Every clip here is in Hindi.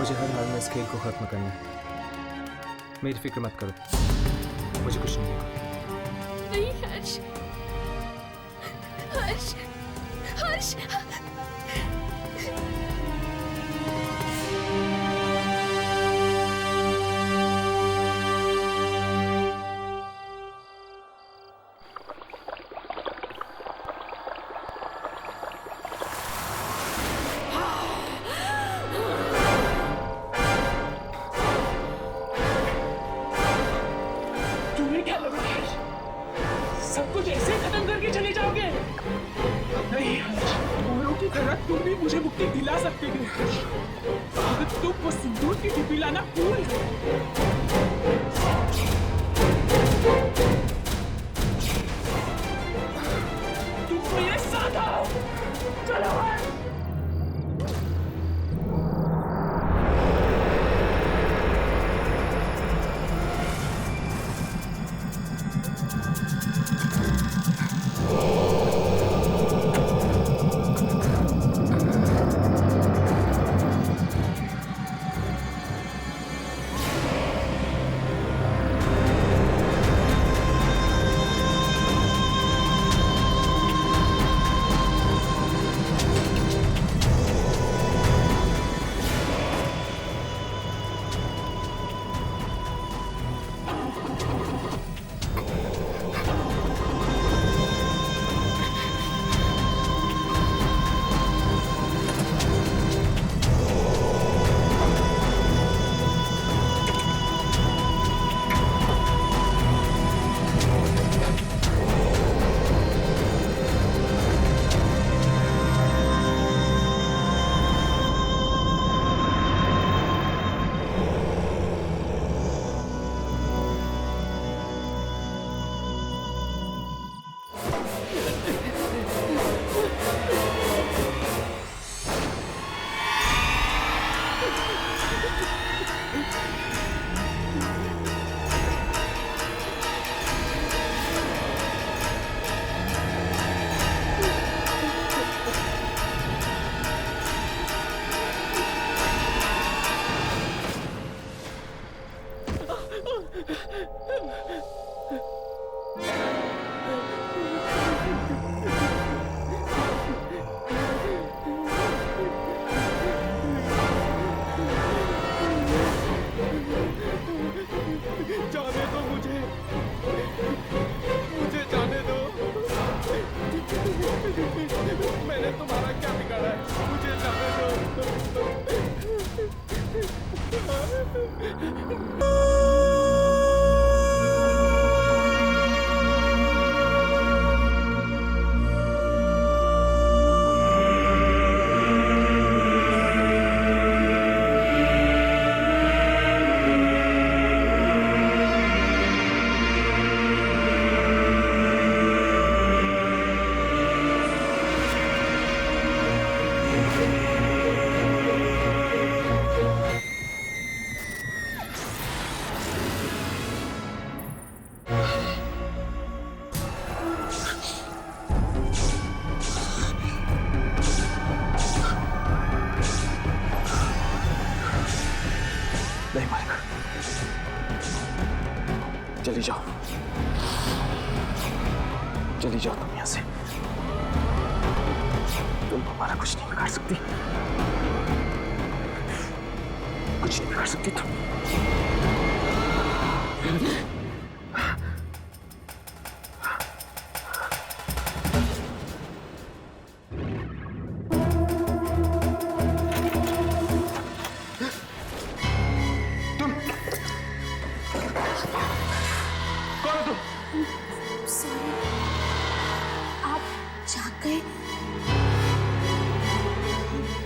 मुझे हर हाल में इस खेल को खत्म करना है। मेरी फिक्र मत करो, मुझे कुछ नहीं होगा। नहीं हर्ष, हर्ष, हर्ष। सब कुछ ऐसे खत्म करके चले जाओगे? नहीं हर्ष, औरों की तरह तुम भी मुझे मुक्ति दिला सकते थे। तुम वो सिंदूर की डिब्बी लाना भूल गए। तुम मेरे साथ आओ। चलो हर्ष। जाने दो मुझे जाने दो। मैंने तुम्हारा क्या बिगाड़ा है? मुझे जाने दो। नहीं मारेगा। चली जाओ, चली जाओ तुम यहां से। तुम हमारा कुछ नहीं बिगाड़ सकती, कुछ नहीं बिगाड़ सकती तुम।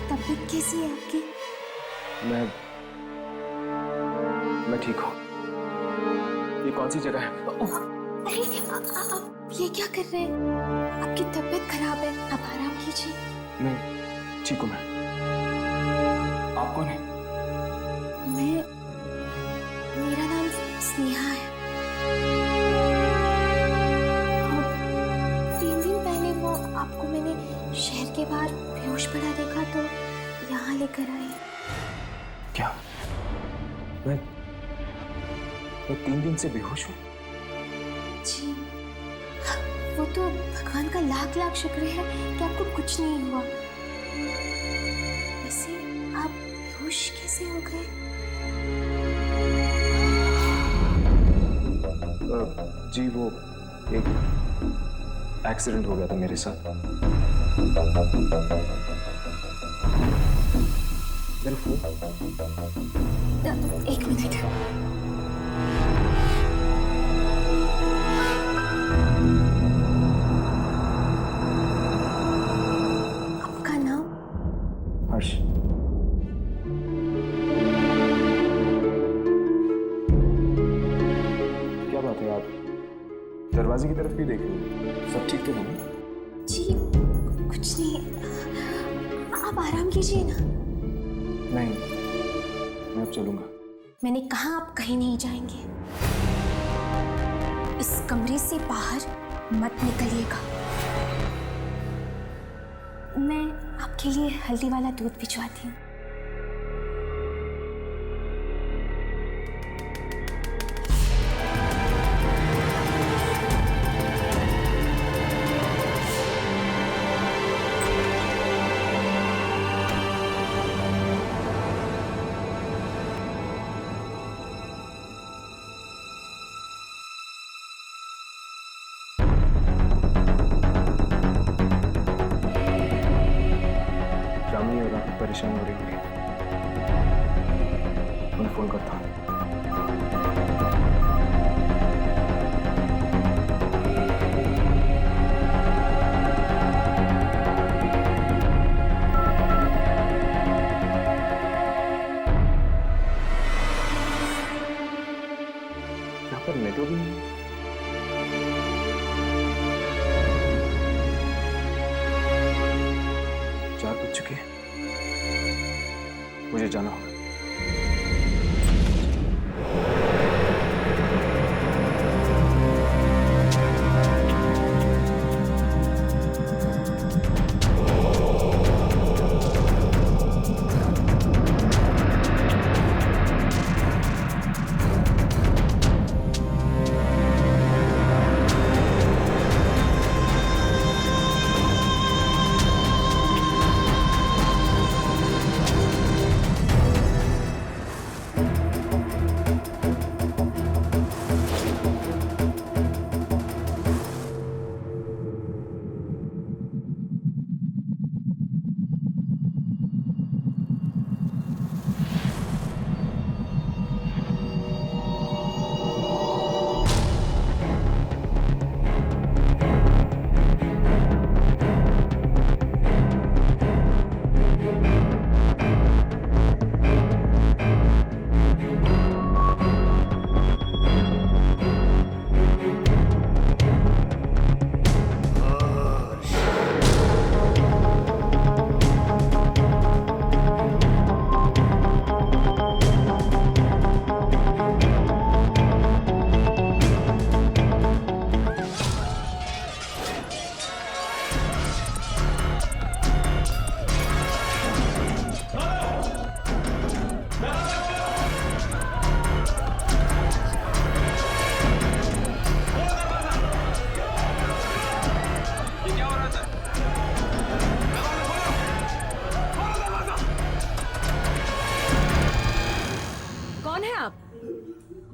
तबीयत कैसी है आपकी? मैं ठीक हूँ। ये कौन सी जगह है? अरे आप ये क्या कर रहे हैं? आपकी तबीयत खराब है, आप आराम कीजिए। नहीं, ठीक हूँ मैं। आप कौन है? मेरा नाम स्नेहा है। 3 दिन पहले वो आपको मैंने शहर के बाहर बेहोश पड़ा देखा तो यहाँ लेकर आई। क्या मैं 3 दिन से बेहोश हूँ? जी, वो तो भगवान का लाख लाख शुक्र है कि आपको कुछ नहीं हुआ। वैसे आप बेहोश कैसे हो गए? जी वो एक एक्सीडेंट हो गया था मेरे साथ। मेरा फोन। एक मिनट। आपका नाम? हर्ष। क्या बात है, आप दरवाजे की तरफ भी देख रहे हो? सब ठीक तो है ना? जी कुछ नहीं, आप आराम कीजिए ना। नहीं, मैं अब चलूंगा। मैंने कहा आप कहीं नहीं जाएंगे। इस कमरे से बाहर मत निकलिएगा। मैं आपके लिए हल्दी वाला दूध भिजवाती हूँ। रामनी और आप परेशान हो रही होंगी, मैं फोन करता हूँ। यहाँ पर नेटवर्क नहीं है। चार बज चुके हैं, मुझे जाना होगा।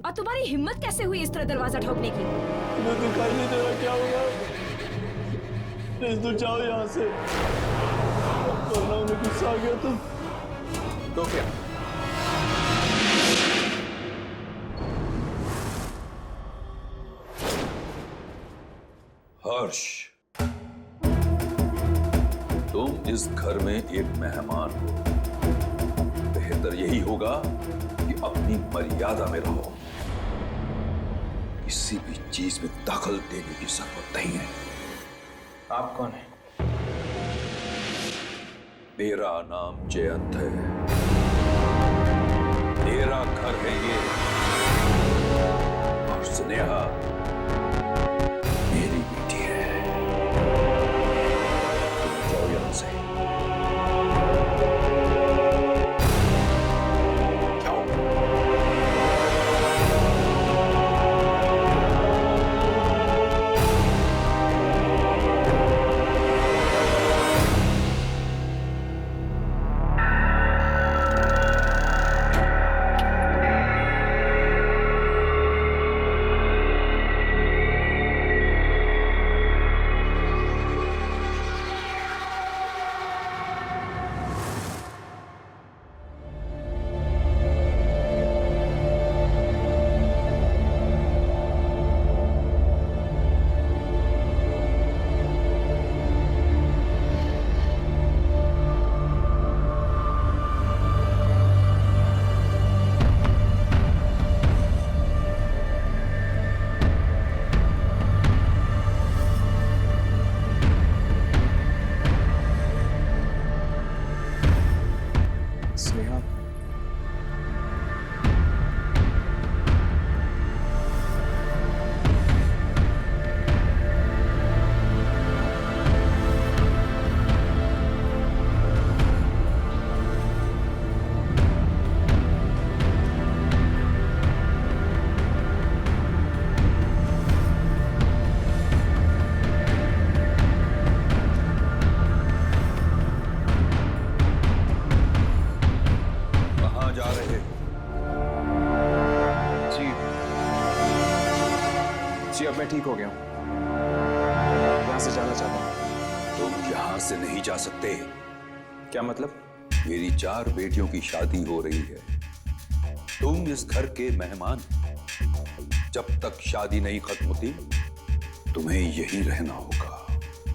और तुम्हारी हिम्मत कैसे हुई इस तरह दरवाजा ठोकने की? मुझे दिखाई नहीं दे रहा क्या होगा। प्लीज तू जाओ यहाँ से, वरना उन्हें गुस्सा आ गया तो क्या? हर्ष, तुम इस घर में एक मेहमान हो। बेहतर यही होगा कि अपनी मर्यादा में रहो। किसी भी चीज में दखल देने की जरूरत नहीं है। आप कौन हैं? मेरा नाम जयंत है। मेरा घर है ये। और स्नेहा मेरी बेटी है। तुम जाओ यहां से। स्नेहा, कहाँ जा रहे? जी जी, अब मैं ठीक हो गया हूँ, यहाँ से जाना चाहता हूँ। तुम यहाँ से नहीं जा सकते। क्या मतलब? मेरी 4 बेटियों की शादी हो रही है। तुम इस घर के मेहमान हो। जब तक शादी नहीं खत्म होती तुम्हें यहीं रहना होगा।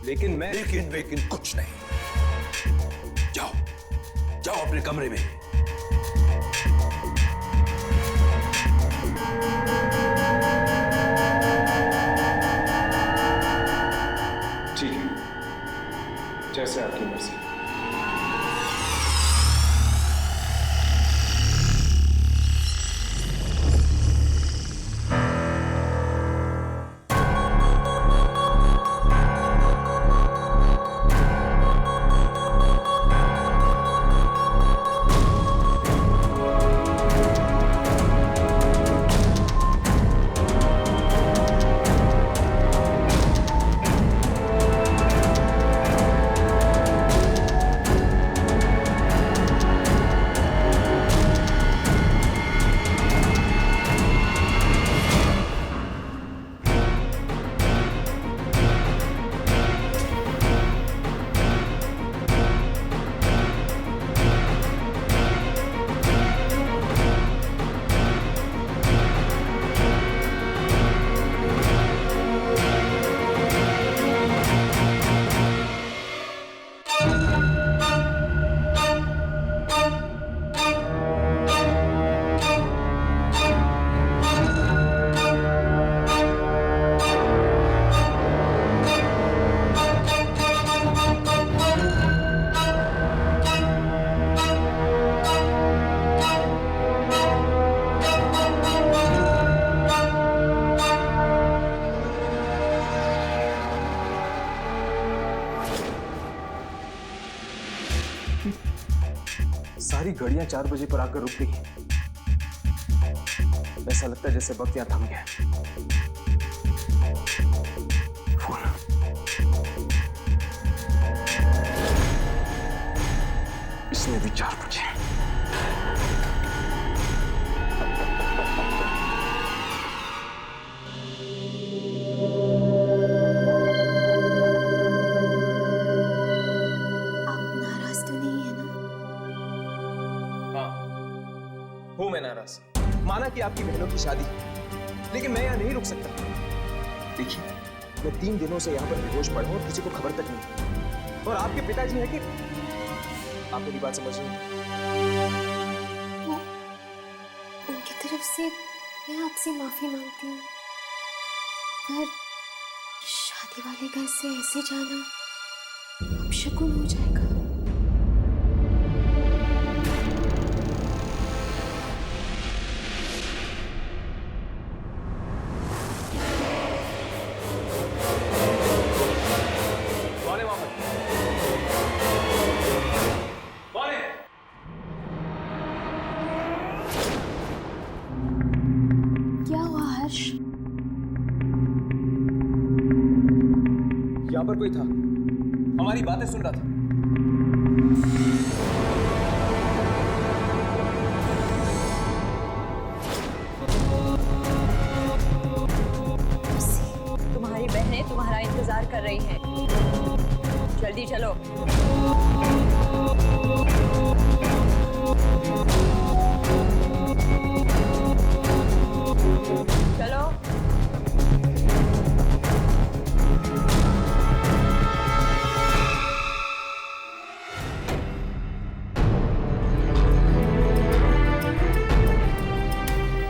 लेकिन मैं लेकिन कुछ नहीं। जाओ जाओ अपने कमरे में। ठीक है, जैसे आपकी मर्जी। सारी घड़ियां 4 बजे पर आकर रुक गई। ऐसा लगता है जैसे वक्त यहां थम गया। फोन। इसमें भी 4 बजे। आप नाराज तो नहीं है ना? हूं मैं नाराज। माना कि आपकी बहनों की शादी, लेकिन मैं यहाँ नहीं रुक सकता। देखिए, मैं 3 दिनों से यहाँ पर बेहोश पड़ा हूँ और किसी को खबर तक नहीं। और आपके पिताजी हैं कि आप मेरी बात समझ रहे हैं? वो उनकी तरफ से मैं आपसे माफी मांगती हूँ, पर शादी वाले घर से ऐसे जाना अपशकुन हो जाएगा। क्या हुआ हर्ष? यहाँ पर कोई था, हमारी बातें सुन रहा था। तुम्हारी बहनें तुम्हारा इंतजार कर रही हैं। जल्दी चलो। चलो।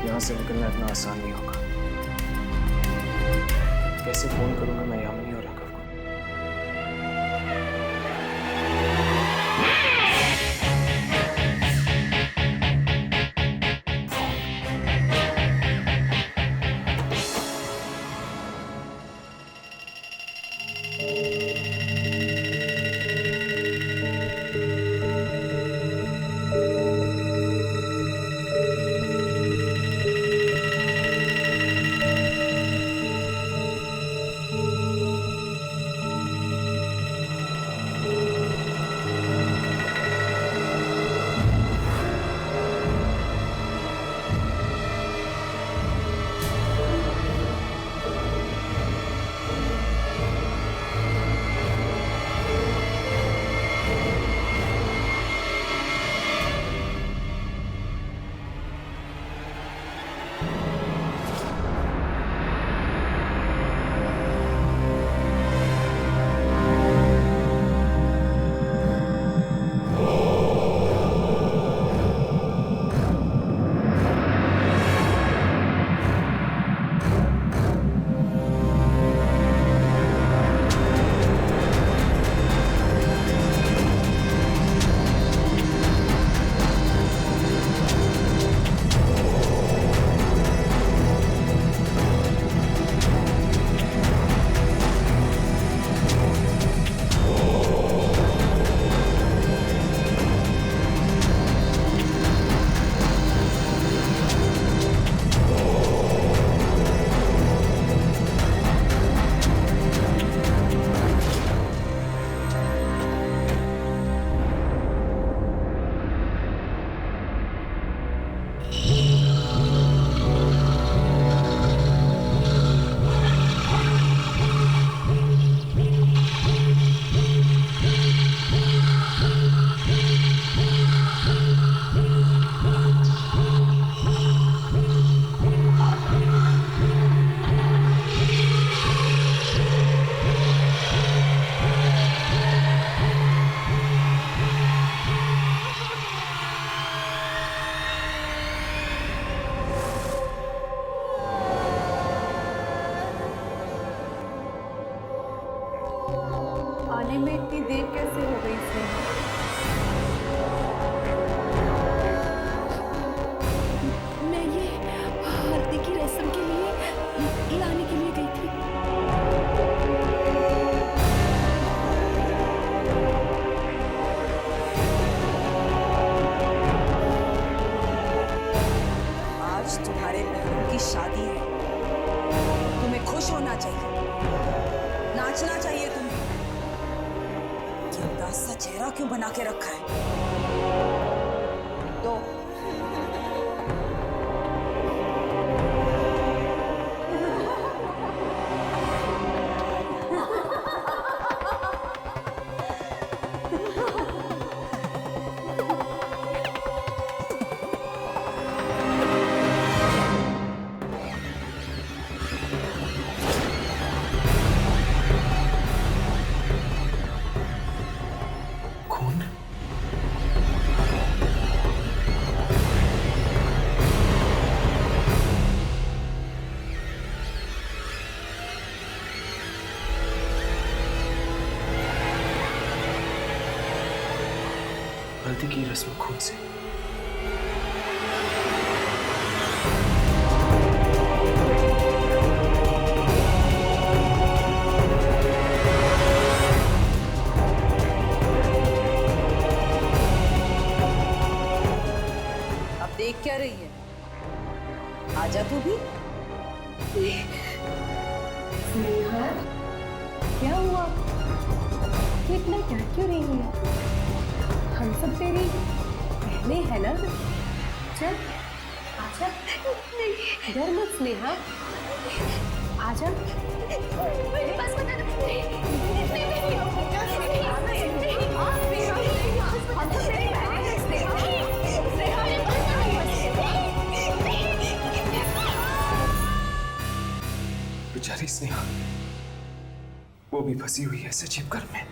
यहाँ से निकलना इतना आसान नहीं होगा। कैसे फोन करूंगा मैं यामिनी और राघव को? शादी में इतनी देर कैसे हो गई स्नेहा? मैं ये हल्दी की रस्म के लिए लाने के लिए गई थी। आज तुम्हारे बहनों की शादी है, तुम्हें खुश होना चाहिए, नाचना चाहिए तुम्हें। ये उदास सा चेहरा क्यों बना के रखा है? तो खून? हल्दी की रस्म खून से? अब देख क्या रही है? आजा तू भी। स्नेहा, क्या हुआ? तू इतना डर क्यों रही है? हम सब तेरी बहनें हैं ना? चल आजा। डर मत स्नेहा, आजा। बस बेचारी स्नेहा, वो भी फंसी हुई है सजीव घर में।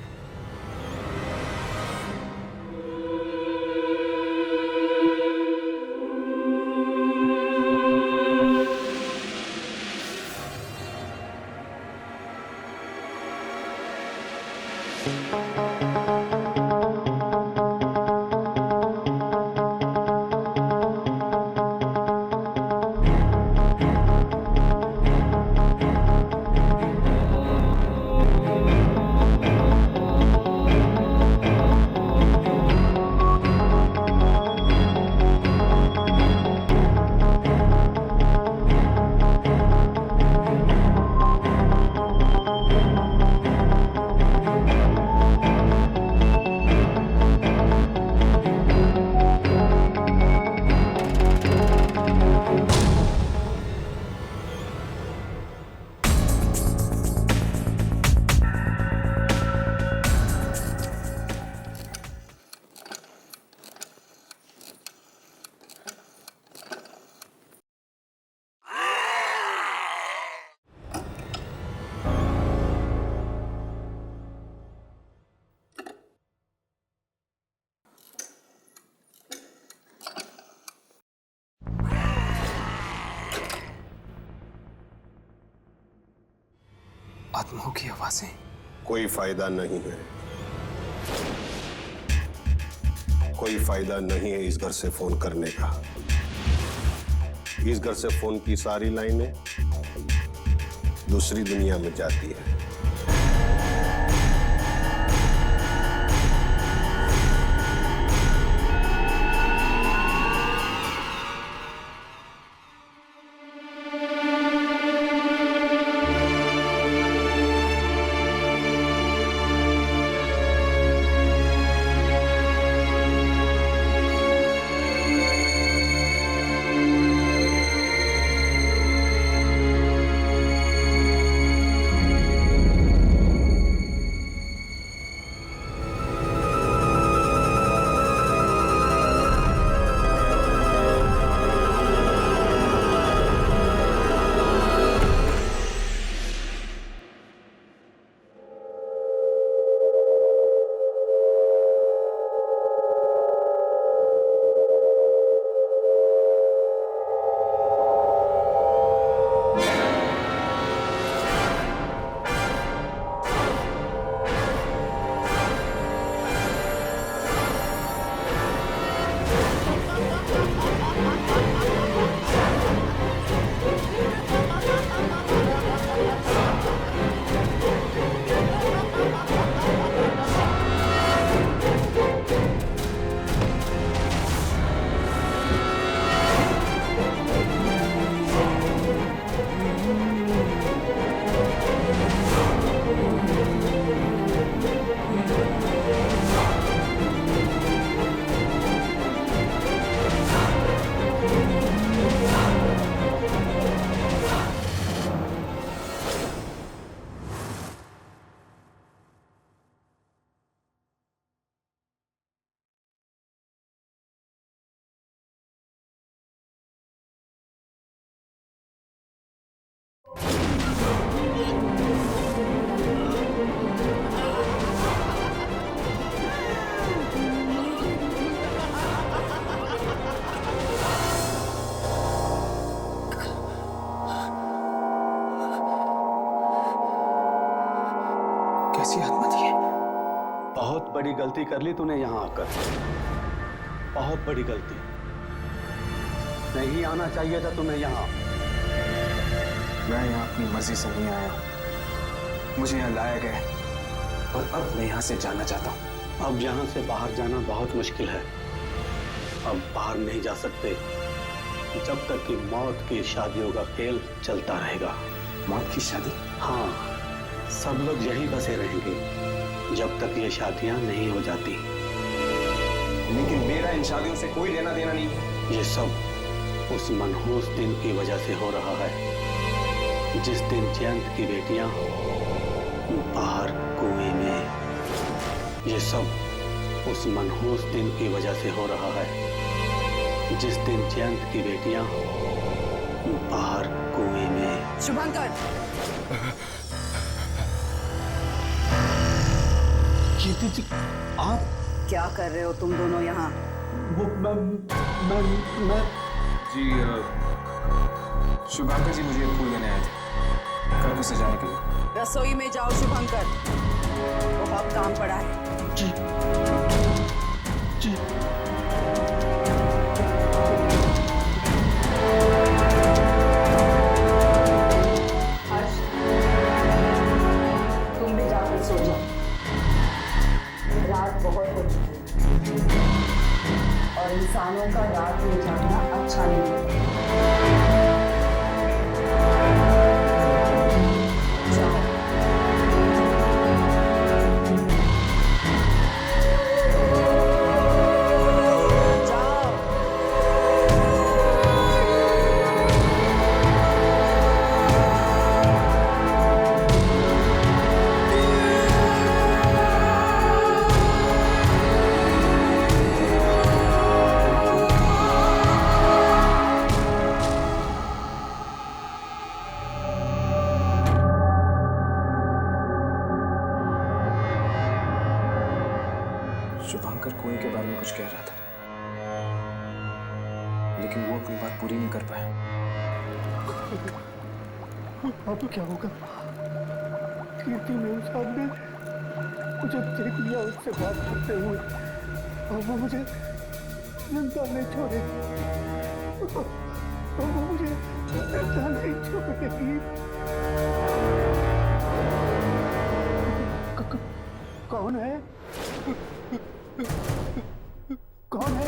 आत्माओं की आवाजें। कोई फायदा नहीं है, कोई फायदा नहीं है इस घर से फोन करने का। इस घर से फोन की सारी लाइनें दूसरी दुनिया में जाती है। बड़ी गलती कर ली तूने यहाँ आकर, बहुत बड़ी गलती। नहीं आना चाहिए था तुम्हें यहाँ। मैं यहाँ अपनी मर्जी से नहीं आया हूँ, मुझे यहाँ लाया गया है और अब मैं यहाँ से जाना चाहता हूँ। अब यहाँ से बाहर जाना बहुत मुश्किल है। अब बाहर नहीं जा सकते जब तक कि मौत की शादियों का खेल चलता रहेगा। मौत की शादी? हाँ, सब लोग यहीं बसे रहेंगे जब तक ये शादियां नहीं हो जाती। लेकिन मेरा इन शादियों से कोई लेना देना नहीं है। ये सब उस मनहूस दिन की वजह से हो रहा है जिस दिन जयंत की बेटियां बाहर कुएं में। ये सब उस मनहूस दिन की वजह से हो रहा है जिस दिन जयंत की बेटियां बाहर कुएं में। शुभंकर, कीर्ति जी, आप क्या कर रहे हो तुम दोनों यहाँ? वो मैं जी शुभंकर जी मुझे फूल देने आए थे कर्म से जाने के लिए। रसोई में जाओ शुभंकर, बहुत काम पड़ा है। जी जी। तुम भी जाकर सो जाओ, रात बहुत हो चुकी है और इंसानों का रात में जागना अच्छा नहीं है। जाओ। जाओ। शुभंकर कुएं के बारे में कुछ कह रहा था, लेकिन वो अपनी बात पूरी नहीं कर पाया। अब क्या होगा? कीर्ति ने उस आदमी मुझे देख लिया उससे बात करते हुए और वो मुझे जिंदा नहीं छोड़ेगी। वो मुझे जिंदा नहीं छोड़ेगी। कौन है? कौन है?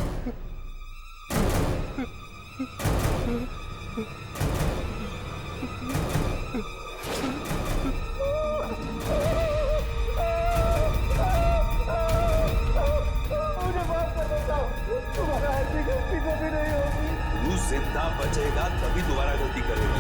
मुझे माफ कर देता हूँ, तुम्हारा ऐसी गलती कभी नहीं होगी। तू जिंदा बचेगा तभी दोबारा गलती करेगा।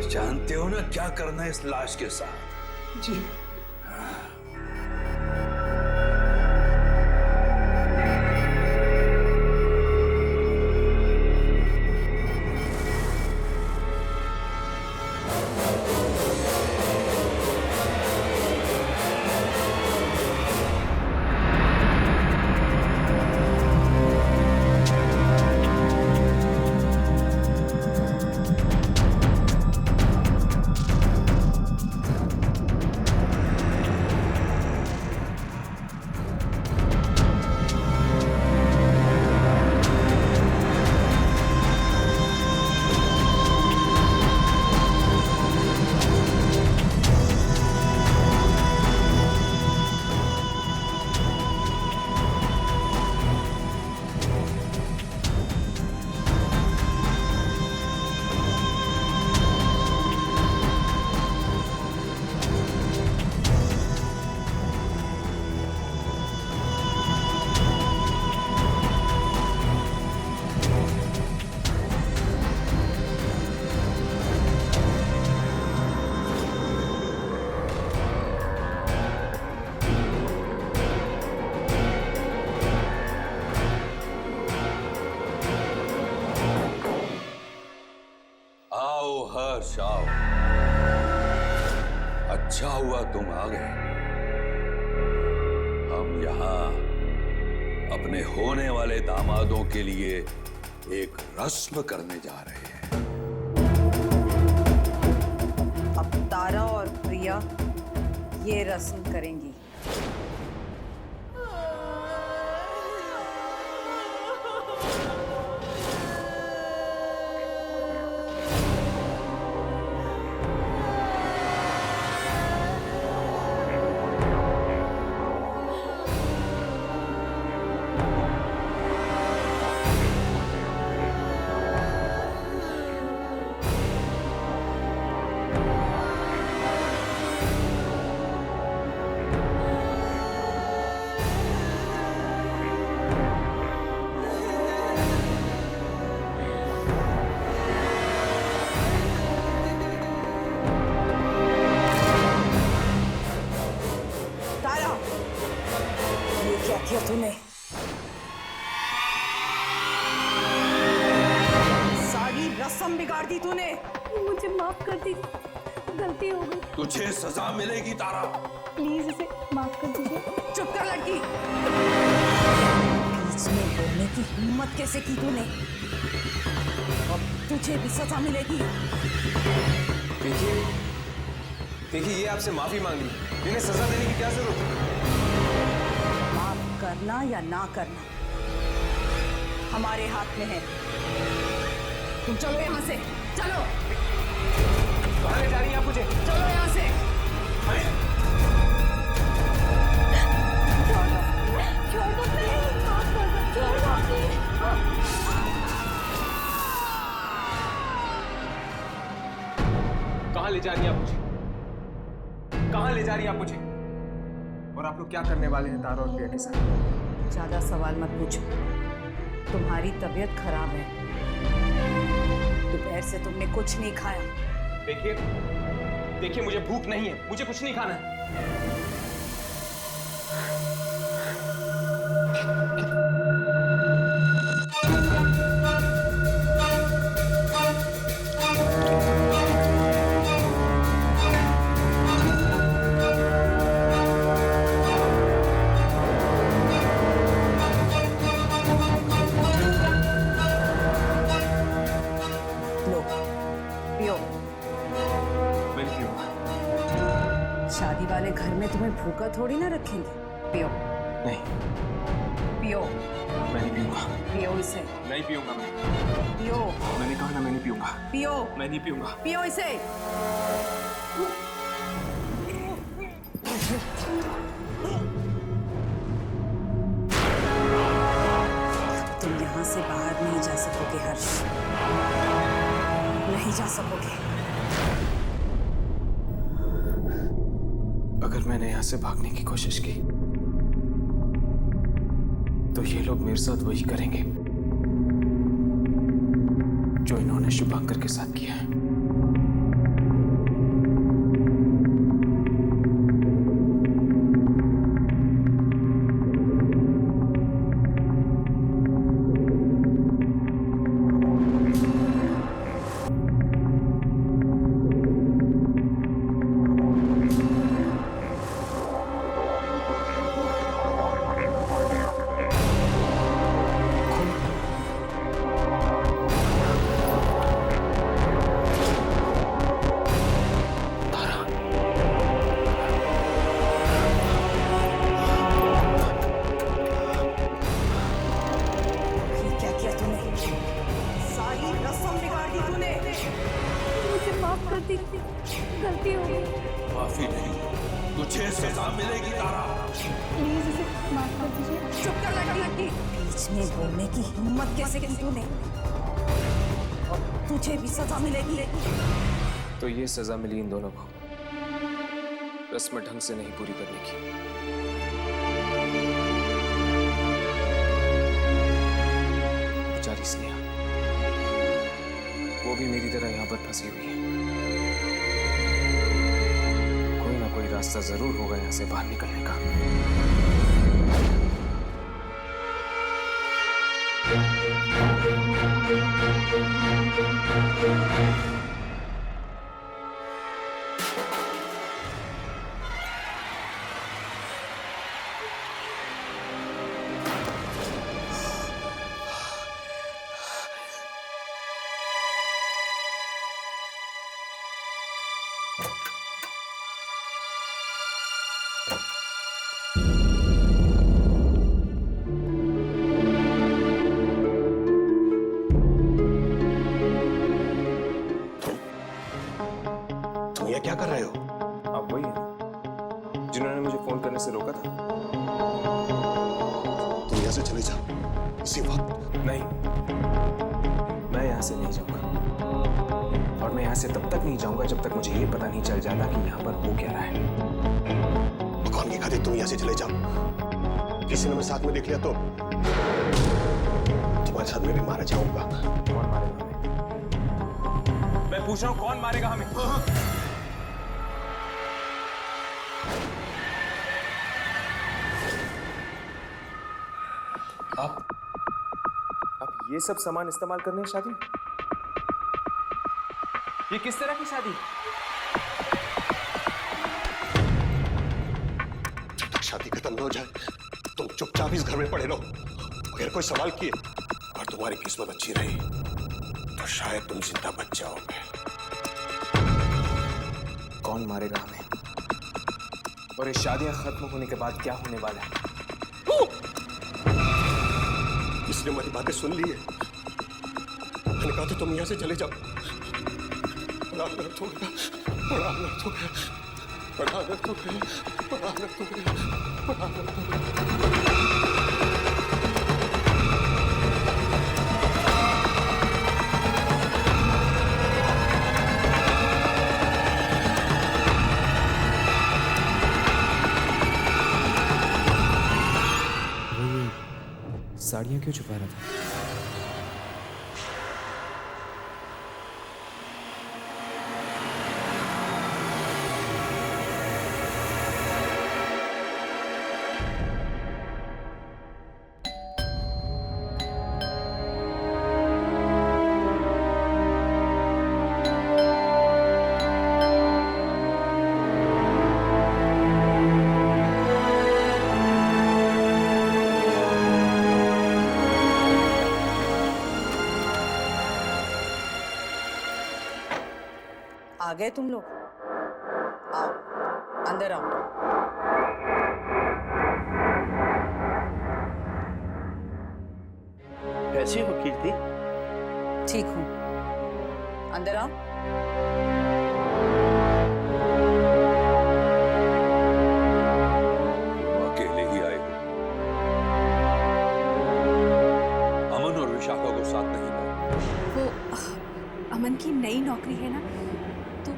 जानते हो ना क्या करना है इस लाश के साथ? जी। शाह, अच्छा हुआ तुम आ गए। हम यहाँ अपने होने वाले दामादों के लिए एक रस्म करने जा रहे हैं। अब तारा और प्रिया ये रस्म करेंगी। क्या किया तूने? सारी रस्म बिगाड़ दी तूने। मुझे माफ कर दीजिए, गलती हो गई। तुझे सजा मिलेगी तारा। प्लीज इसे माफ कर दीजिए। चुप कर लड़की। बीच में बोलने की हिम्मत कैसे की तूने? अब तुझे भी सजा मिलेगी। देखिए ये आपसे माफी मांग रही, इन्हें सजा देने की क्या जरूरत है? करना या ना करना हमारे हाथ में है। तुम चलो यहाँ से, चलो। कहाँ ले जा रही हैं आप मुझे? चलो यहाँ से। छोड़ दो प्लीज, माफ कर दो, छोड़ दो प्लीज। कहाँ ले जा रही हैं आप मुझे? कहाँ ले जा रही हैं आप मुझे? और आप लोग क्या करने वाले हैं तारा और प्रिया के साथ? ज्यादा सवाल मत पूछो। तुम्हारी तबीयत खराब है। दोपहर से तुमने कुछ नहीं खाया। देखिए मुझे भूख नहीं है, मुझे कुछ नहीं खाना है। शादी वाले घर में तुम्हें भूखा थोड़ी ना रखेंगे। पियो। नहीं, पियो। मैं नहीं पीऊंगा। पियो इसे। नहीं पीऊंगा मैं। पियो। मैंने कहा ना मैं नहीं पीऊंगा। पियो। मैं नहीं पीऊंगा। पियो इसे। तुम यहाँ से बाहर नहीं जा सकोगे हर्ष, नहीं जा सकोगे। अगर मैंने यहां से भागने की कोशिश की तो ये लोग मेरे साथ वही करेंगे जो इन्होंने शुभांकर के साथ किया है। गलती हो गई। माफी नहीं, तुझे सजा मिलेगी तारा। प्लीज इसे माफ कर दीजिए। चुप कर लड़की। बीच में बोलने की हिम्मत कैसे की तूने? तुझे भी सजा मिलेगी। तो ये सजा मिली इन दोनों को रस्म ढंग से नहीं पूरी करने की। बेचारी स्नेहा, वो भी मेरी तरह यहाँ पर फंसी हुई है। कोई ना कोई रास्ता जरूर होगा यहाँ से बाहर निकलने का। रहे हो? आप वही हैं जिन्होंने मुझे फोन करने से रोका था। तुम यहाँ से चले जाओ इसी वक्त। नहीं, मैं यहाँ से नहीं जाऊंगा, और मैं यहाँ से तब तक नहीं जाऊंगा जब तक मुझे ये पता नहीं चल जाता कि यहाँ पर हो क्या रहा है। भगवान की खातिर तुम यहाँ से चले जाओ। किसी ने मेरे साथ में देख लिया तो तुम्हारे साथ मैं भी मारा जाऊंगा। कौन मारेगा हमें? मैं पूछ रहा हूँ, कौन मारेगा हमें? आप ये सब सामान इस्तेमाल करने हैं शादी में? ये किस तरह की शादी? जब तक शादी खत्म न हो जाए तुम चुपचाप इस घर में पड़े रहो। अगर कोई सवाल किए और तुम्हारी किस्मत अच्छी रही तो शायद तुम जिंदा बच जाओगे। कौन मारेगा हमें? और ये शादियां खत्म होने के बाद क्या होने वाला है? इसने हमारी बातें सुन ली है। मैंने कहा था तुम यहाँ से चले जाओ। बड़ा अनर्थ हो गया, बड़ा अनर्थ हो गया, बड़ा अनर्थ हो गया, बड़ा अनर्थ हो गया, बड़ा अनर्थ हो गया। साड़ियां क्यों छुपा रहा था? आ गए तुम लोग? आओ, अंदर आओ। कैसी हो कीर्ति? ठीक हूँ, अंदर आओ। अकेले ही आए हो? अमन और विशाखा को साथ नहीं लाए? वो अमन की नई नौकरी है ना, तो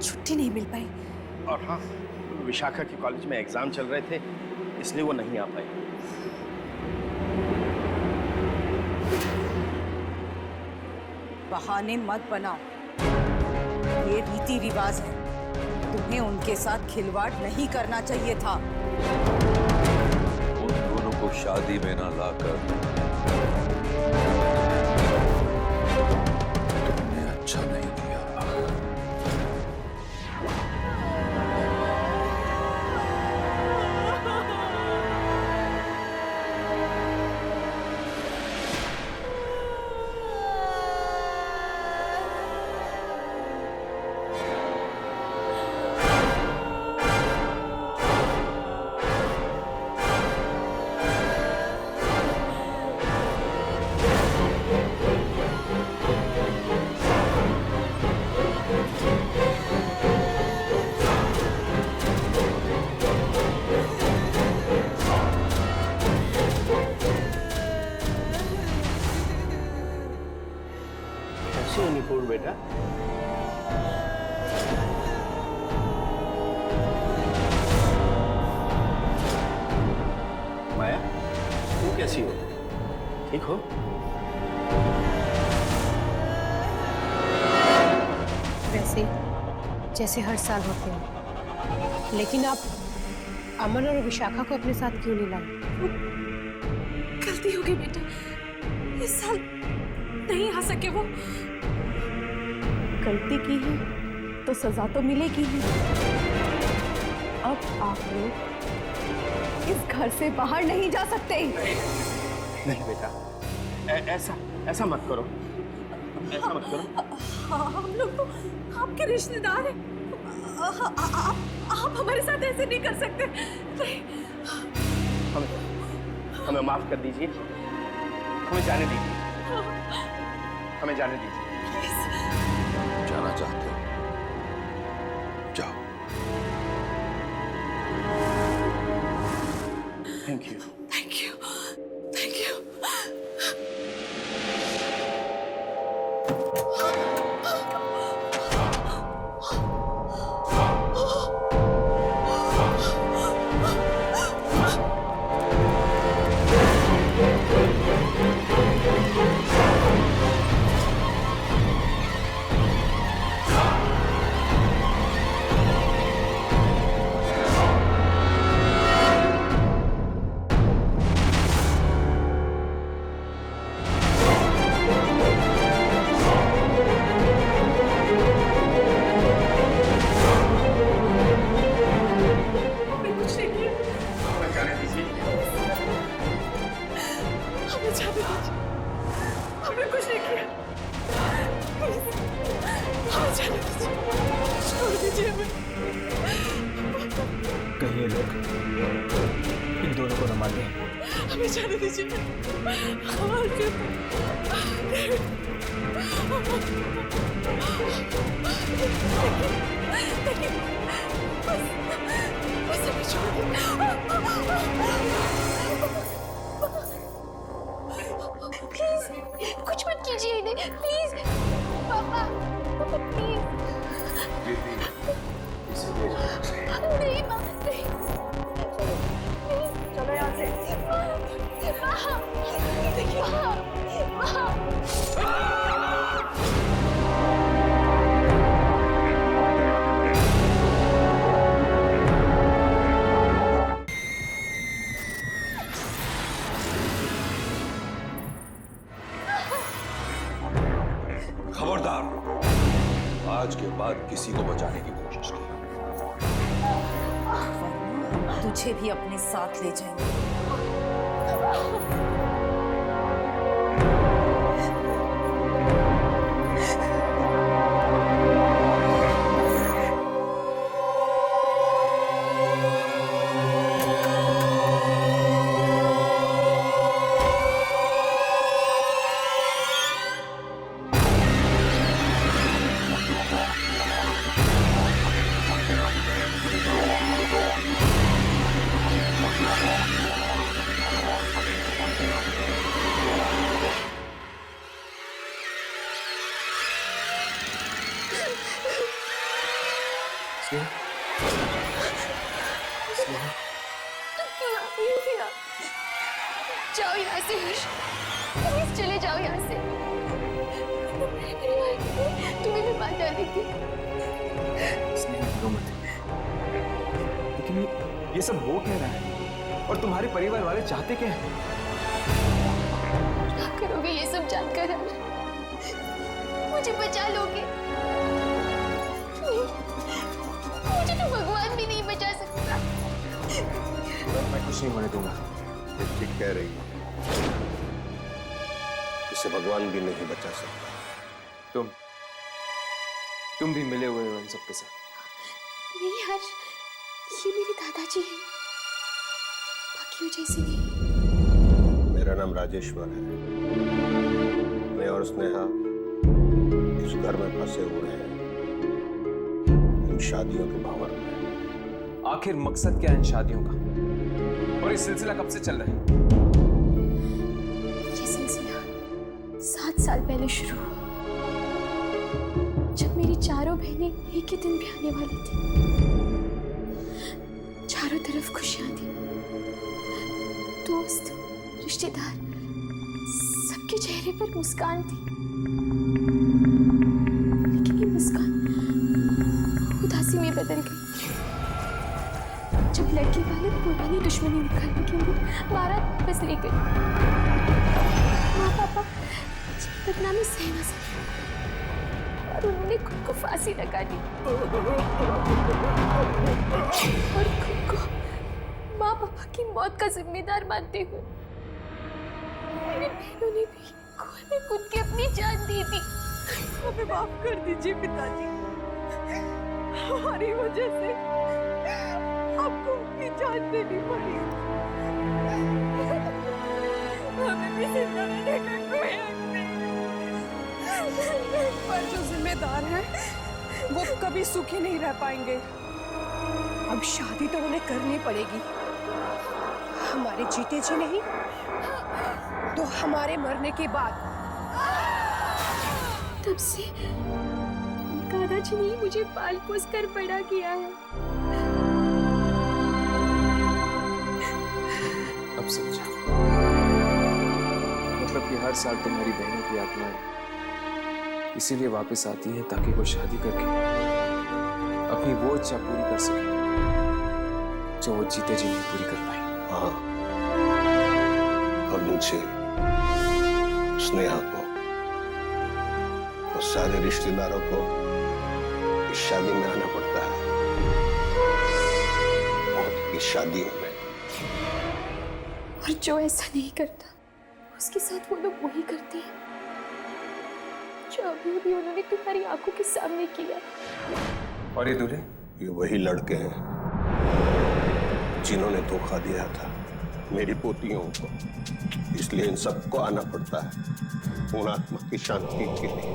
छुट्टी नहीं मिल पाई। और हाँ, विशाखा के कॉलेज में एग्जाम चल रहे थे, इसलिए वो नहीं आ पाई। बहाने मत बनाओ, ये रीति रिवाज है। तुम्हें उनके साथ खिलवाड़ नहीं करना चाहिए था। उन दोनों को शादी में ना लाकर तुमने अच्छा नहीं किया। कैसी हो निपुण बेटा? माया, तू कैसी हो? ठीक हो? वैसे जैसे हर साल होते हैं, लेकिन आप अमन और विशाखा को अपने साथ क्यों नहीं लाए? गलती हो गई बेटा, इस साल नहीं आ सके वो। गलती की है तो सजा तो मिलेगी ही। अब आप लोग इस घर से बाहर नहीं जा सकते। नहीं बेटा, ऐसा मत करो, ऐसा मत करो। हम लोग तो आपके रिश्तेदार हैं। आप हमारे साथ ऐसे नहीं कर सकते। नहीं। हमें माफ कर दीजिए, हमें जाने दीजिए, हमें जाने दीजिए। जाना चाहते हो? जाओ। Thank you. Thank you, thank you. कहीं ये लोग इन दोनों को न मार दें। हमें जाने दीजिए। प्लीज कुछ मत कीजिए इन्हें, प्लीज पापा, प्लीज। नहीं माँ, नहीं। चलो यहाँ से। खबरदार, आज के बाद किसी को बचाने की कोशिश की तुझे भी अपने साथ ले जाएंगे। जाओ यहाँ से हर्ष, प्लीज चले जाओ यहाँ से। मेरे परिवार तुम्हें भी बात डाल देती। रो मत। लेकिन ये सब हो क्या रहा है और तुम्हारे परिवार वाले चाहते क्या हैं? क्या करोगे ये सब जानकर हर्ष? मुझे बचा लोगे? नहीं, मुझे तो भगवान भी नहीं बचा सकता। मैं कुछ नहीं होने दूंगा। ये ठीक कह रही है, इसे भगवान भी नहीं बचा सकता। तुम भी मिले हुए हो इन सबके साथ। नहीं हर्ष, ये मेरे दादाजी हैं, बाकियों जैसे नहीं। मेरा नाम राजेश्वर है। मैं और स्नेहा इस घर में फंसे हुए हैं, इन शादियों के भंवर में। आखिर मकसद क्या है इन शादियों का? और ये सिलसिला कब से चल रहा है? ये सिलसिला 7 साल पहले शुरू हुआ, जब मेरी चारों बहनें एक ही दिन भी आने वाली थी। चारों तरफ खुशियां थी, दोस्त, रिश्तेदार, सबके चेहरे पर मुस्कान थी। लेकिन ये मुस्कान उदासी में बदल गई जब लड़की वाले पुरानी दुश्मनी निकालने के लिए मारा वापस ले गए। माँ पापा बदनामी सह न सके और उन्होंने खुद को फांसी लगा दी। और खुद को माँ पापा की मौत का जिम्मेदार मानते हुए मेरी बहनों ने भी कुएं में कूद के अपनी जान दी थी। हमें माफ कर दीजिए पिताजी, हमारी वजह से आपको अपनी जान देनी पड़ी। हमें भी जिंदा रहने का कोई हक नहीं। पर जो जिम्मेदार हैं, वो कभी सुखी नहीं रह पाएंगे। अब शादी तो उन्हें करनी पड़ेगी। हमारे जीते जी नहीं तो हमारे मरने के बाद। तब से दादाजी ने ही मुझे पाल पोस कर बड़ा किया है। अब समझा। मतलब कि हर साल तुम्हारी बहनों की आत्माएं इसीलिए वापस आती हैं ताकि वो शादी करके अपनी वो इच्छा पूरी कर सके जो वो जीते जी नहीं पूरी कर पाए। हाँ, और मुझे, स्नेहा को और सारे रिश्तेदारों को इस शादी में आना पड़ता है। मौत की शादियों में। और जो ऐसा नहीं करता उसके साथ वो लोग वही करते हैं जो अभी अभी उन्होंने तुम्हारी आंखों के सामने किया। और ये दूल्हे? ये वही लड़के हैं जिन्होंने धोखा दिया था मेरी पोतियों को। इसलिए इन सबको आना पड़ता है उन आत्मा की शांति के लिए।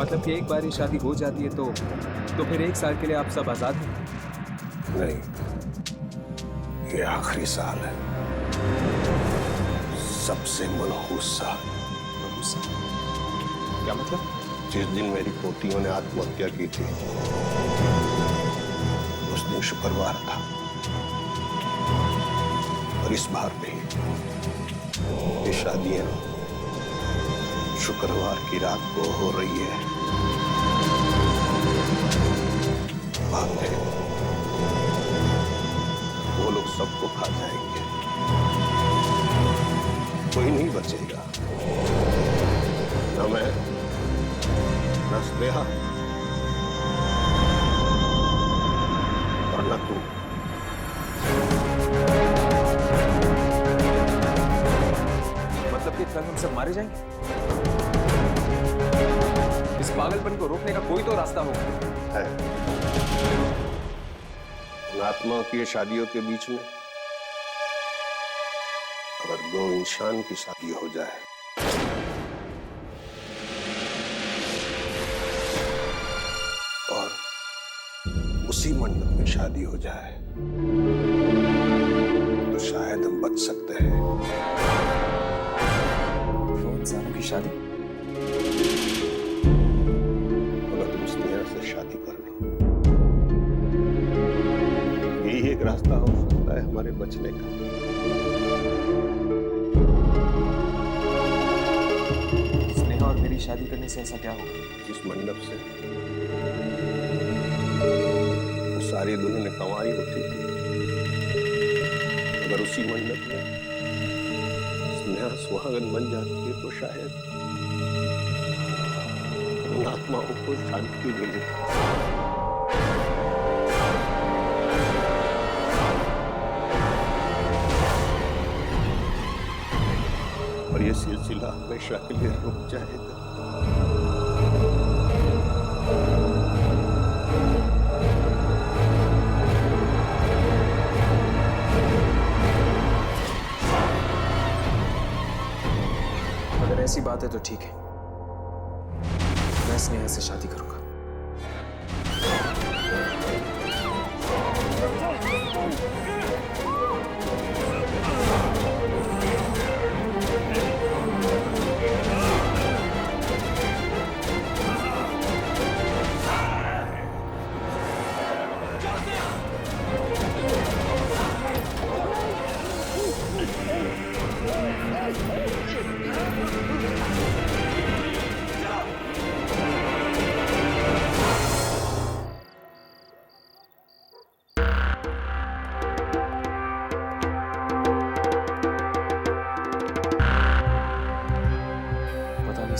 मतलब कि एक बार ये शादी हो जाती है तो फिर 1 साल के लिए आप सब आजाद हैं? नहीं, ये आखिरी साल है, सबसे मनहूस साल। मनहूस साल? क्या मतलब? जिस दिन मेरी पोतियों ने आत्महत्या की थी उस दिन शुक्रवार था, और इस बार भी ये शादियां शुक्रवार की रात को हो रही है। बाद में वो लोग सबको खा जाएंगे, कोई नहीं बचेगा, न मैं न स्नेहा और न तू। मतलब कि कल हम सब मारे जाएंगे? इस पागलपन को रोकने का कोई तो रास्ता होगा। है उन आत्माओं की शादियों के बीच में अगर 2 इंसान की शादी हो जाए और उसी मंडप में शादी हो जाए तो शायद हम बच सकते हैं। 2 इंसानों की शादी? अगर तुम स्नेहा से शादी कर लो, यही एक रास्ता हो सकता है हमारे बचने का। स्नेहा और मेरी शादी करने से ऐसा क्या होगा? जिस मंडप से वो सारी दुल्हनें कमाई होती थी, अगर उसी मंडप में स्नेहा सुहागन बन जाती है तो शायद उन आत्माओं को शांति मिले। और ये सिलसिला हमेशा के लिए रुक जाएगा। अगर ऐसी बात है तो ठीक है, मैं स्नेहा से शादी करूंगा।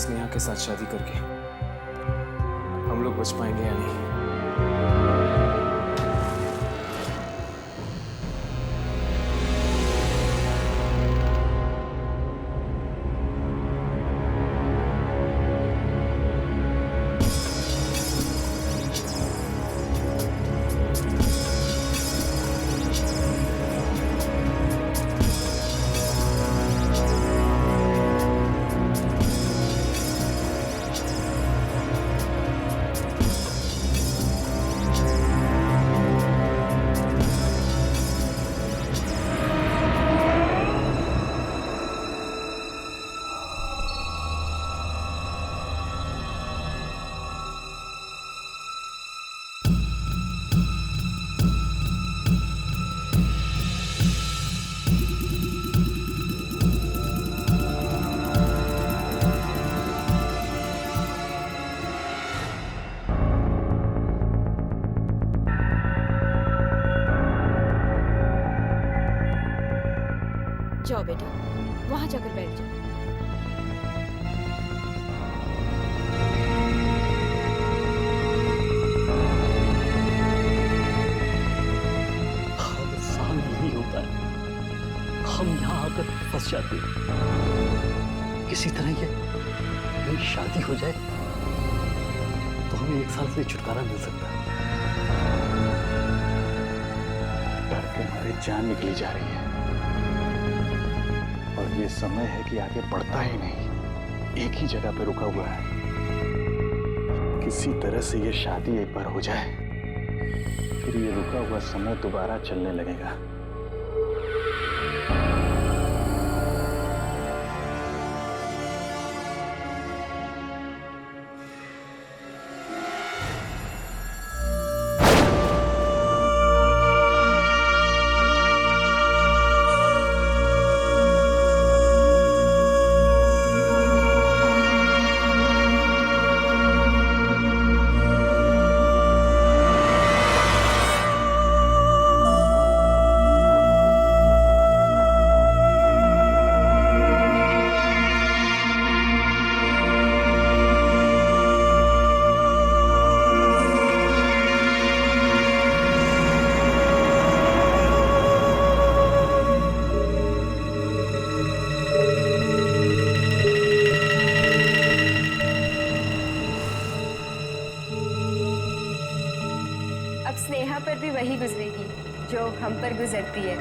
स्नेहा के साथ शादी करके हम लोग बच पाएंगे या नहीं। जाओ बेटा, वहां जाकर बैठ जाओ। हर साल यही होता है, हम यहाँ आकर फंस जाते हैं। किसी तरह ये मेरी शादी हो जाए तो हमें 1 साल से छुटकारा मिल सकता है। डर के हमारी जान निकली जा रही है और ये समय है कि आगे बढ़ता ही नहीं, एक ही जगह पे रुका हुआ है। किसी तरह से ये शादी एक बार हो जाए, फिर ये रुका हुआ समय दोबारा चलने लगेगा। अब स्नेहा पर भी वही गुजरेगी जो हम पर गुजरती है।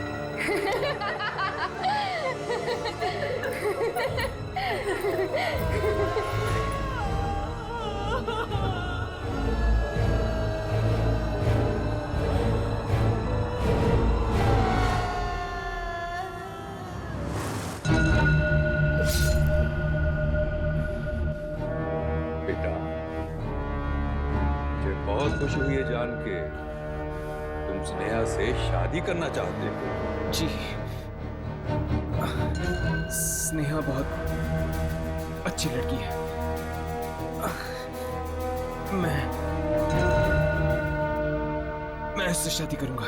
बेटा, मुझे बहुत खुशी हुई है जान के तुम स्नेहा से शादी करना चाहते हो। जी, स्नेहा बहुत अच्छी लड़की है। मैं इससे शादी करूंगा।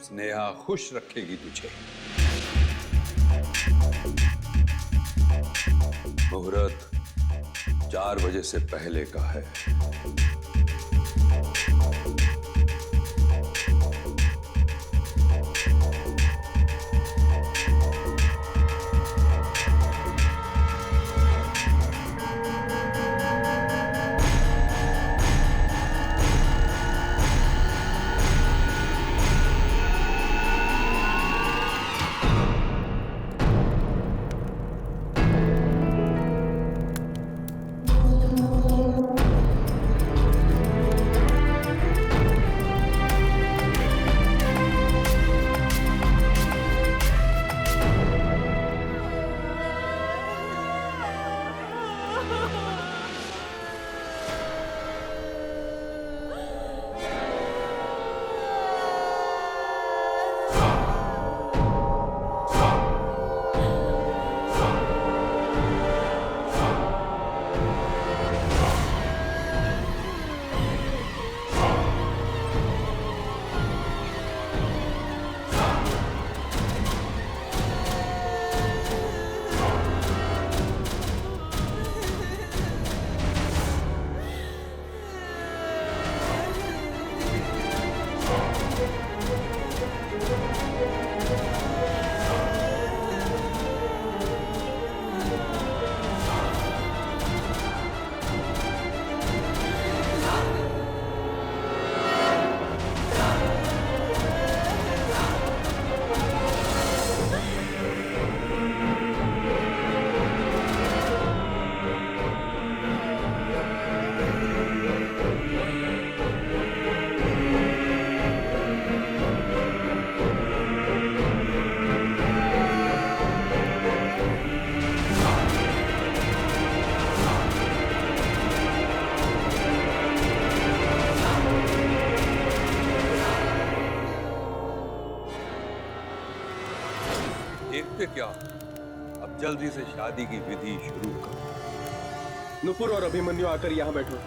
स्नेहा खुश रखेगी तुझे। मुहूर्त 4 बजे से पहले का है। देखते क्या, अब जल्दी से शादी की विधि शुरू करो। नुपुर और अभिमन्यु आकर यहां बैठो।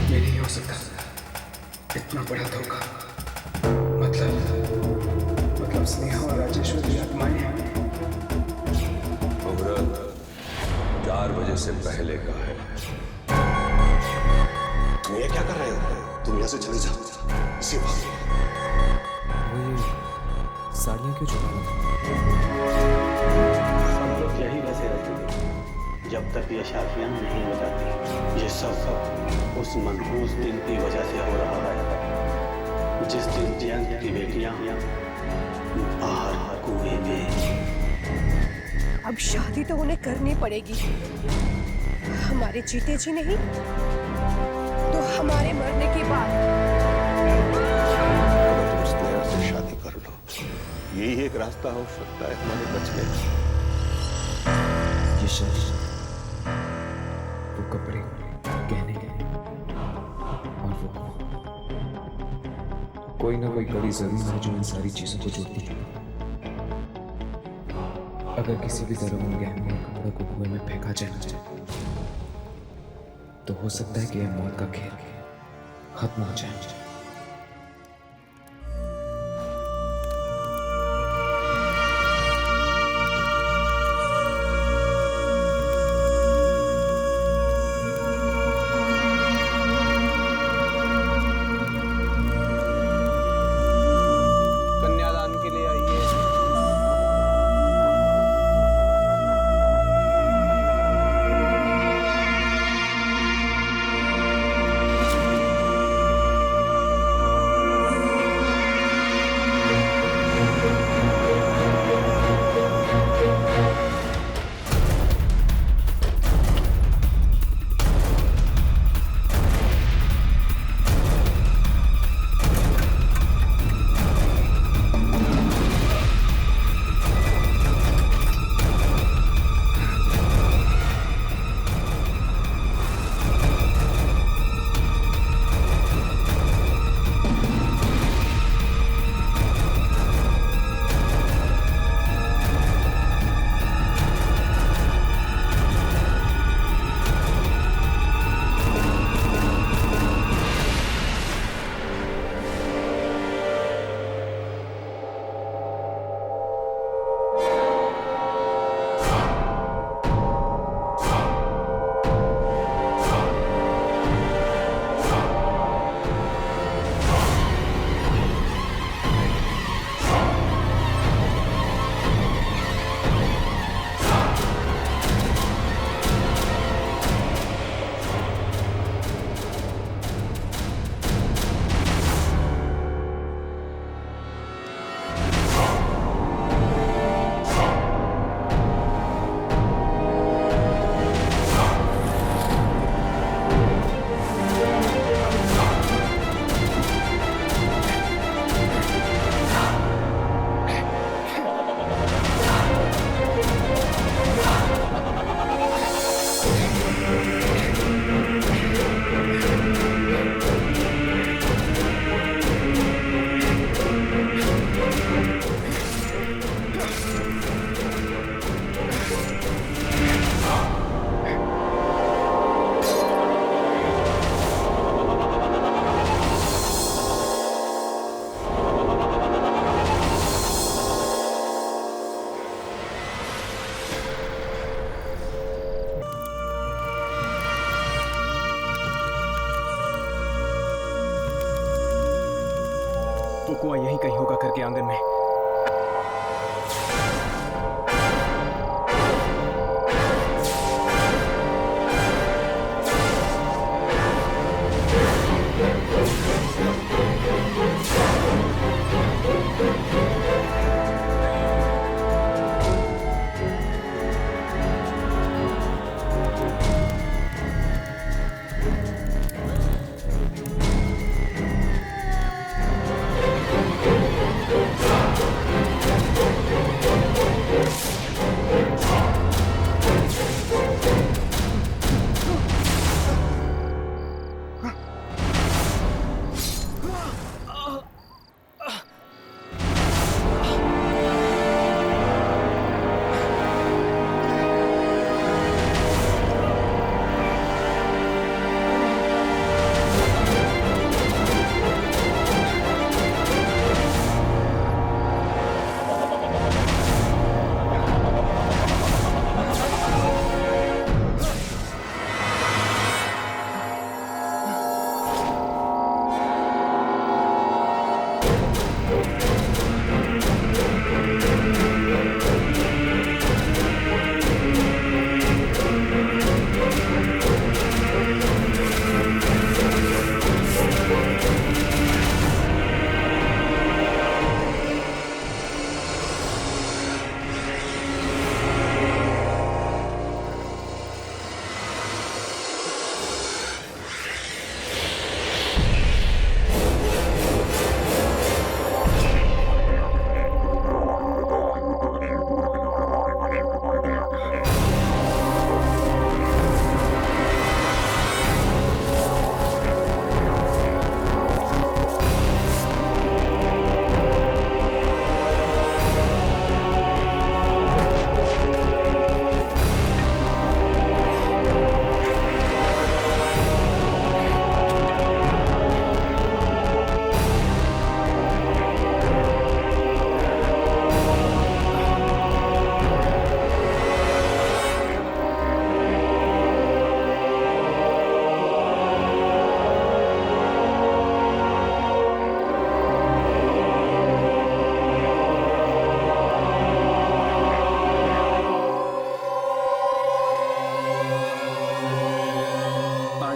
ये नहीं हो सकता। इतना बड़ा धोखा। मतलब स्नेहा और राजेश्वरी आत्माएं हैं। मुहूर्त 4 बजे से पहले का है। तुम ये क्या कर रहे हो? तुम यहाँ से चले जाओ इसी वक्त। वो ये साड़ियाँ क्यों छुपा रहा था? सब लोग यही वैसे रहते थे जब तक ये शादियाँ नहीं हो जाती। ये सब उस मनहूस दिन की वजह से हो रहा है जिस दिन जयंत की बेटियां बाहर कुएं में। अब शादी तो उन्हें करनी पड़ेगी। हमारे जीते जी नहीं तो हमारे मरने के बाद। तुम स्नेहा से शादी कर लो, यही एक रास्ता हो सकता है हमारे बचने का। ये शादी, वो कपड़े, गहने और वो कोई ना कोई कड़ी जरूर है जो इन सारी चीजों को जोड़ती है। अगर किसी भी तरह उन गहनों और कपड़ों को कुएं में फेंका जाए तो हो सकता है कि यह मौत का खेल खत्म हो जाए। कन्यादान के लिए आइए। वो कुआं यहीं कहीं होगा घर के आंगन में।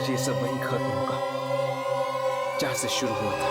ये सब वहीं खत्म होगा जहां से शुरू हुआ था।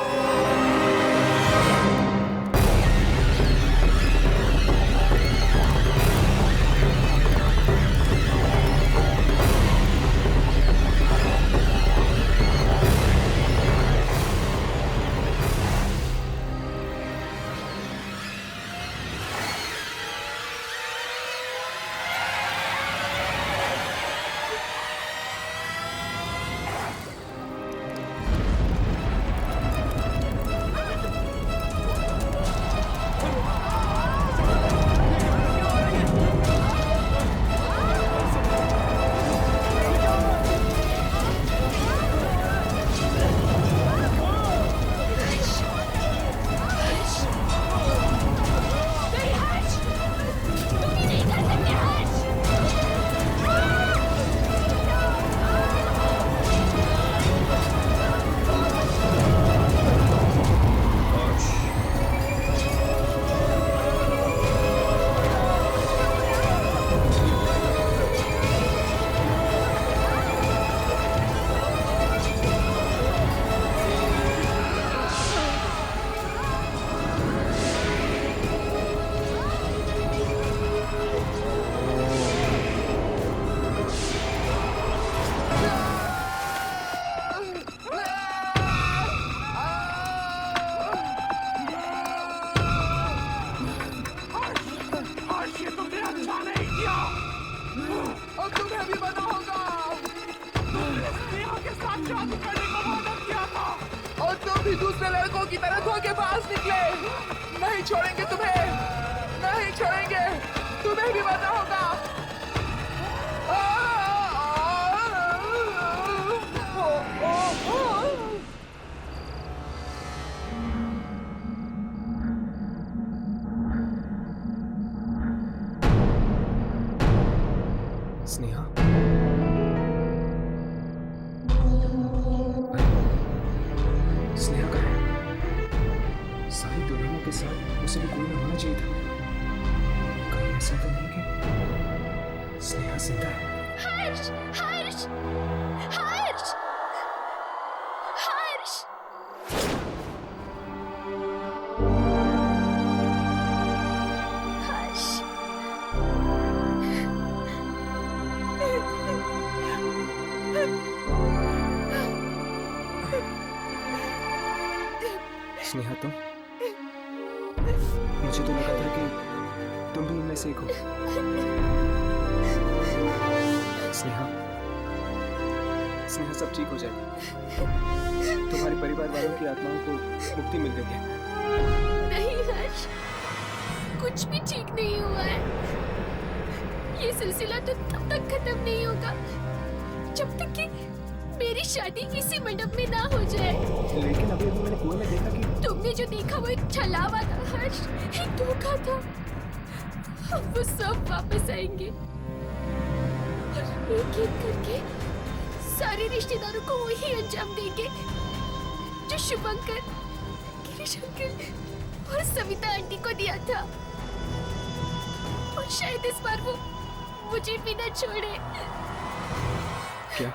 दूसरे लड़कों की तरह धोखेबाज निकले। नहीं छोड़ेंगे तुम्हें, नहीं छोड़ेंगे, तुम्हें भी मजा होगा। स्नेहा, स्नेहा कहाँ है? के साथ उसे भी कोई ना होना चाहिए था। कहीं ऐसा तो नहीं कि स्नेहा जिंदा है? हर्ष, हर्ष, हर्ष, हर्ष। हर्ष। स्नेहा तुम? मुझे तो लगा था कि तुम भी इनमें से एक हो। स्नेहा, स्नेहा सब ठीक हो जाएगा। तुम्हारे परिवार वालों की आत्माओं को मुक्ति मिल गई है। नहीं हर्ष, कुछ भी ठीक नहीं हुआ है। ये सिलसिला तो तब तक खत्म नहीं होगा जब तक कि मेरी शादी इसी मंडप में ना हो जाए। लेकिन अभी मैंने कुएं में देखा कि तुमने जो देखा वो एक छलावा था हर्ष, एक धोखा था। अब वो सब वापस आएंगे और एक एक करके सारे रिश्तेदारों को वही अंजाम देंगे जो शुभंकर, गिरीश अंकल और सविता आंटी को दिया था। और शायद इस बार वो मुझे भी न छोड़े। क्या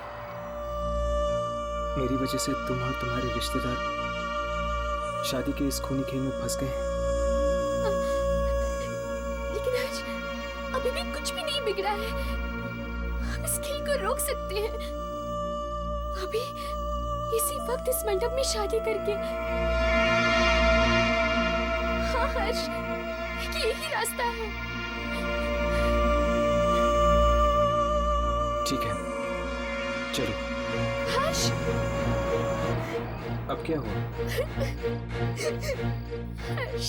मेरी वजह से तुम और तुम्हारे रिश्तेदार शादी के इस खूनी खेल में फंस गए? लेकिन आज अभी भी कुछ भी नहीं बिगड़ा है। हम इस खेल को रोक सकते हैं। अभी इसी वक्त इस मंडप में शादी करके। हाँ हर्ष, यही रास्ता है। ठीक है, चलो। हर्ष, अब क्या हुआ? हर्ष,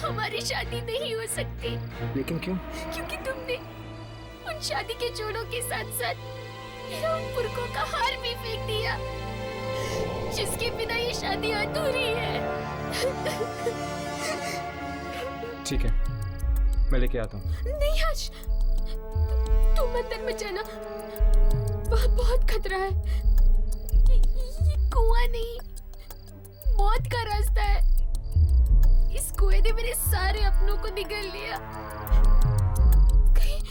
हमारी शादी नहीं हो सकती। लेकिन क्यों? क्योंकि तुमने उन शादी के जोड़ों के साथ साथ मेरा उन पुरखों का हार भी फेंक दिया, जिसके बिना ये शादी अधूरी है। ठीक है, मैं लेके आता हूँ। नहीं हर्ष, तुम अंदर मत जाना। वहाँ बहुत खतरा है। ये कुआं नहीं, मौत का रास्ता है। इस कुएं ने मेरे सारे अपनों को निगल लिया। कहीं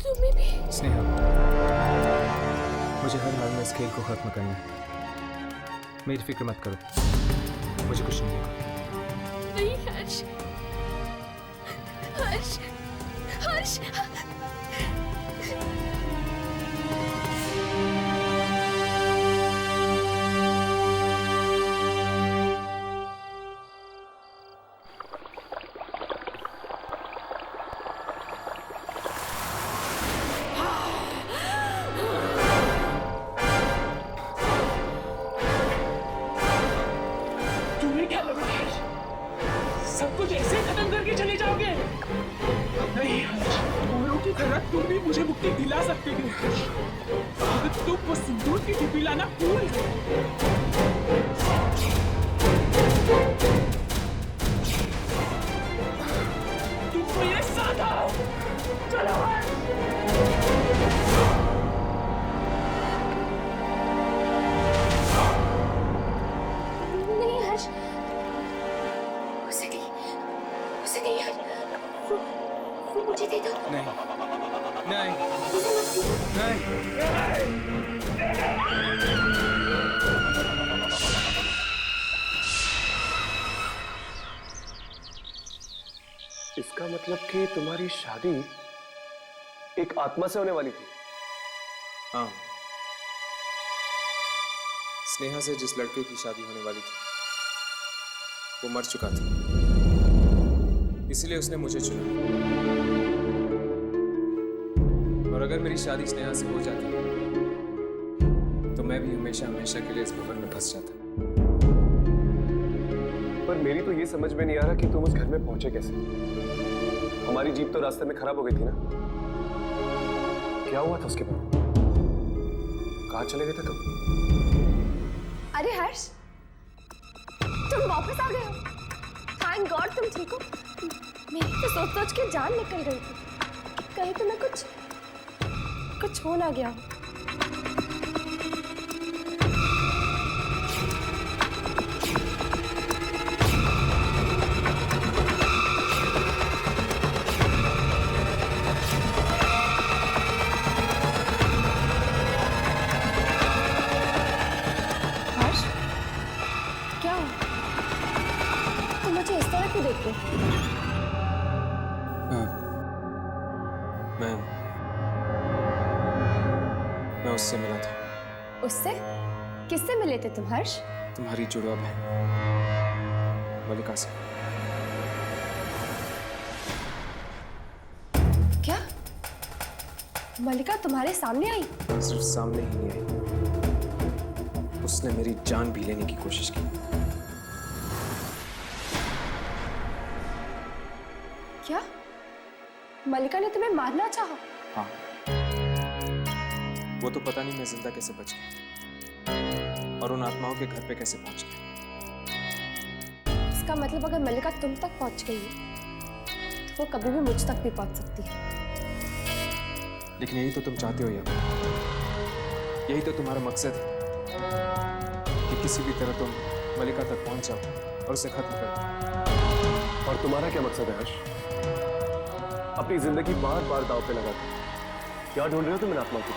तुम्हें भी? स्नेहा, मुझे हर हाल में इस खेल को खत्म करना है। मेरी फिक्र मत करो, मुझे कुछ नहीं होगा। नहीं हर्ष, हर्ष, हर्ष। तुम्हें क्या लग रहा है सब कुछ ऐसे खत्म करके चले जाओगे? नहीं हर्ष, औरों की तरह तुम भी मुझे मुक्ति दिला सकते थे। अगर तुम वो सिंदूर की डिब्बी लाना भूल गए। तुम मेरे साथ आओ। चलो नहीं हर्ष, उसे नहीं हर्ष, वो मुझे दे दो। नहीं, नहीं, इसका मतलब कि तुम्हारी शादी एक आत्मा से होने वाली थी। हाँ, स्नेहा से जिस लड़के की शादी होने वाली थी वो मर चुका था, इसलिए उसने मुझे चुना। और अगर मेरी शादी स्नेहा से हो जाती तो मैं भी हमेशा हमेशा के लिए इस भवन में फंस जाता। पर मेरी तो ये समझ में नहीं आ रहा कि तुम उस घर में पहुंचे कैसे। हमारी जीप तो रास्ते में खराब हो गई थी ना। क्या हुआ था उसके बाद? कहाँ चले गए थे तुम? अरे हर्ष, तुम वापस आ गए हो। थैंक गॉड तुम ठीक हो। मेरी तो सोच सोच के जान निकल रही थी, कहीं तुम्हें कुछ हो ना गया। देख रहे? मैं उससे मिला था। उससे? किससे मिले थे तुम हर्ष? तुम्हारी जुड़वा बहन मलिका से। क्या मलिका तुम्हारे सामने आई? सिर्फ सामने ही नहीं आई, उसने मेरी जान भी लेने की कोशिश की। क्या मलिका ने तुम्हें मारना चाहा? हाँ, वो तो पता नहीं मैं जिंदा कैसे बच गया और उन आत्माओं के घर पे कैसे पहुंच गया। इसका मतलब अगर मलिका तुम तक पहुंच गई है तो वो कभी भी मुझ तक भी पहुंच सकती है। लेकिन यही तो तुम चाहते हो यार, यही तो तुम्हारा मकसद है कि किसी भी तरह तुम मलिका तक पहुंच जाओ और उसे खत्म कर दो। और तुम्हारा क्या मकसद है हर्ष? अपनी जिंदगी बार बार दांव पे लगा क्या ढूंढ रहे हो तुम इन आत्मा को?